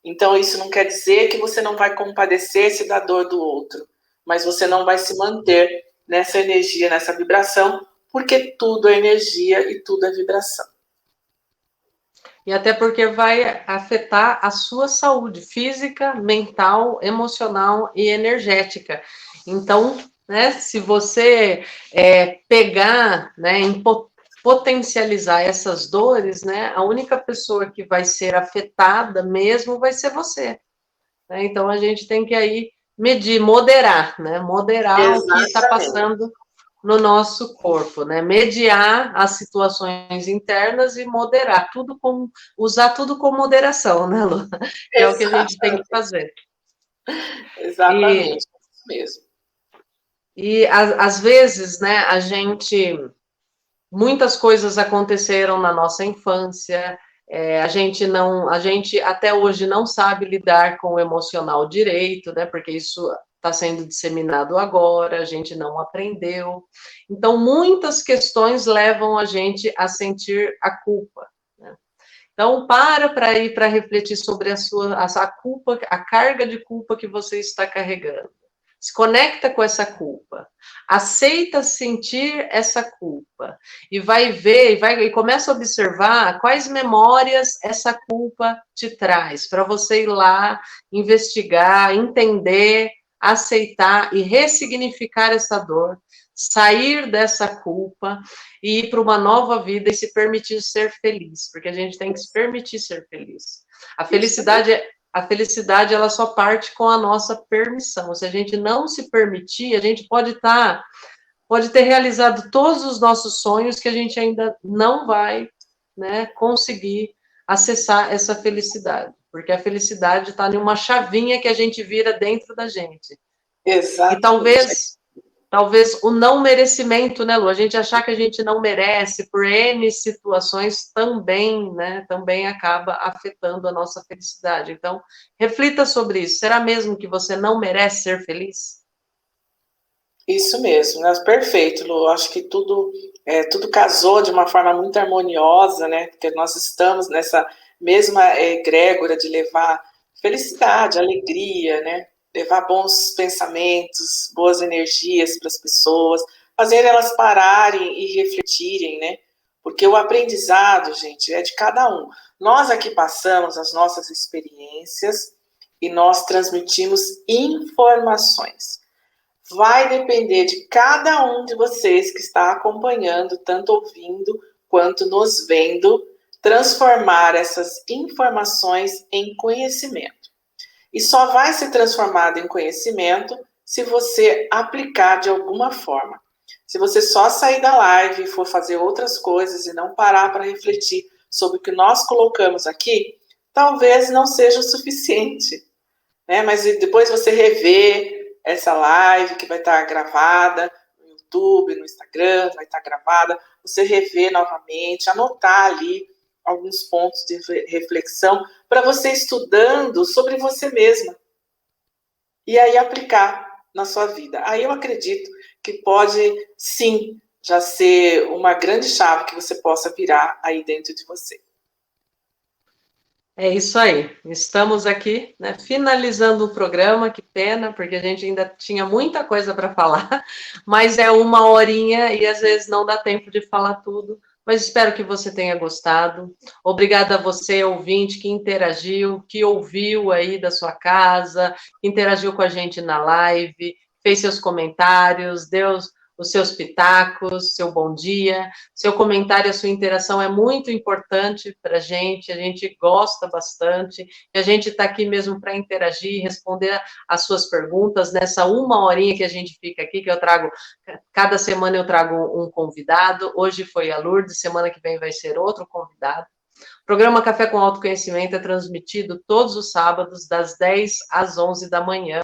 Então, isso não quer dizer que você não vai compadecer-se da dor do outro, mas você não vai se manter nessa energia, nessa vibração, porque tudo é energia e tudo é vibração. E até porque vai afetar a sua saúde física, mental, emocional e energética. Então, se você pegar, potencializar essas dores, a única pessoa que vai ser afetada mesmo vai ser você. Então, a gente tem que aí medir, moderar, moderar Exatamente. O que está passando no nosso corpo, mediar as situações internas e moderar, usar tudo com moderação, Lu? Que é o que a gente tem que fazer. Exatamente, isso mesmo. E às vezes, muitas coisas aconteceram na nossa infância, a gente até hoje não sabe lidar com o emocional direito, porque isso está sendo disseminado agora, a gente não aprendeu. Então, muitas questões levam a gente a sentir a culpa. Então, para ir para refletir sobre a culpa, a carga de culpa que você está carregando. Se conecta com essa culpa, aceita sentir essa culpa e vai ver, e começa a observar quais memórias essa culpa te traz, para você ir lá, investigar, entender, aceitar e ressignificar essa dor, sair dessa culpa e ir para uma nova vida e se permitir ser feliz, porque a gente tem que se permitir ser feliz. A felicidade, ela só parte com a nossa permissão. Se a gente não se permitir, a gente pode ter realizado todos os nossos sonhos que a gente ainda não vai, conseguir acessar essa felicidade. Porque a felicidade está em uma chavinha que a gente vira dentro da gente. Exatamente. E talvez o não merecimento, Lu? A gente achar que a gente não merece por N situações também, também acaba afetando a nossa felicidade. Então, reflita sobre isso. Será mesmo que você não merece ser feliz? Isso mesmo, perfeito, Lu. Acho que tudo casou de uma forma muito harmoniosa, Porque nós estamos nessa mesma egrégora de levar felicidade, alegria, levar bons pensamentos, boas energias para as pessoas, fazer elas pararem e refletirem, Porque o aprendizado, gente, é de cada um. Nós aqui passamos as nossas experiências e nós transmitimos informações. Vai depender de cada um de vocês que está acompanhando, tanto ouvindo quanto nos vendo, transformar essas informações em conhecimento. E só vai ser transformado em conhecimento se você aplicar de alguma forma. Se você só sair da live e for fazer outras coisas e não parar para refletir sobre o que nós colocamos aqui, talvez não seja o suficiente. Mas depois você rever essa live que vai estar gravada no YouTube, no Instagram, vai estar gravada, você rever novamente, anotar ali alguns pontos de reflexão para você estudando sobre você mesma e aí aplicar na sua vida. Aí eu acredito que pode, sim, já ser uma grande chave que você possa virar aí dentro de você. É isso aí. Estamos aqui, finalizando o programa. Que pena, porque a gente ainda tinha muita coisa para falar, mas é 1 horinha e às vezes não dá tempo de falar tudo. Mas espero que você tenha gostado. Obrigada a você, ouvinte, que interagiu, que ouviu aí da sua casa, que interagiu com a gente na live, fez seus comentários, deu os seus pitacos, seu bom dia, seu comentário, a sua interação é muito importante para a gente gosta bastante, e a gente está aqui mesmo para interagir, responder as suas perguntas, nessa uma horinha que a gente fica aqui, que eu trago, cada semana eu trago um convidado, hoje foi a Lourdes, semana que vem vai ser outro convidado. O programa Café com Autoconhecimento é transmitido todos os sábados, das 10 às 11 da manhã.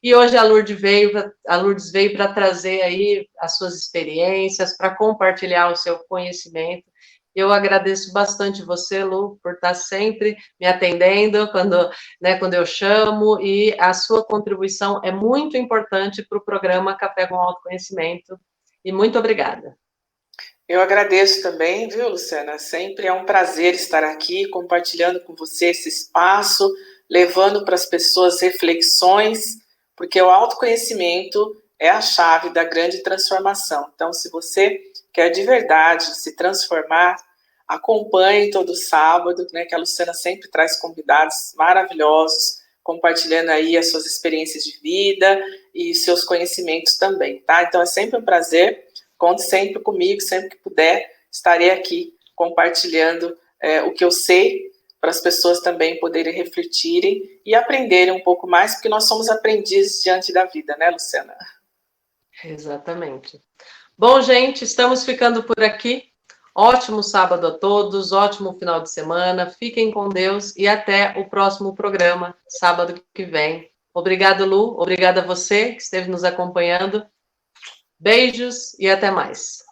E hoje a Lourdes veio para trazer aí as suas experiências, para compartilhar o seu conhecimento. Eu agradeço bastante você, Lu, por estar sempre me atendendo quando eu chamo, e a sua contribuição é muito importante para o programa Café com Autoconhecimento. E muito obrigada. Eu agradeço também, viu, Luciana? Sempre é um prazer estar aqui compartilhando com você esse espaço, levando para as pessoas reflexões, porque o autoconhecimento é a chave da grande transformação. Então, se você quer de verdade se transformar, acompanhe todo sábado, né, que a Luciana sempre traz convidados maravilhosos, compartilhando aí as suas experiências de vida e seus conhecimentos também, tá? Então, é sempre um prazer. Conte sempre comigo, sempre que puder, estarei aqui compartilhando o que eu sei, para as pessoas também poderem refletirem e aprenderem um pouco mais, porque nós somos aprendizes diante da vida, né, Luciana? Exatamente. Bom, gente, estamos ficando por aqui. Ótimo sábado a todos, ótimo final de semana, fiquem com Deus e até o próximo programa, sábado que vem. Obrigado, Lu, obrigada a você que esteve nos acompanhando. Beijos e até mais.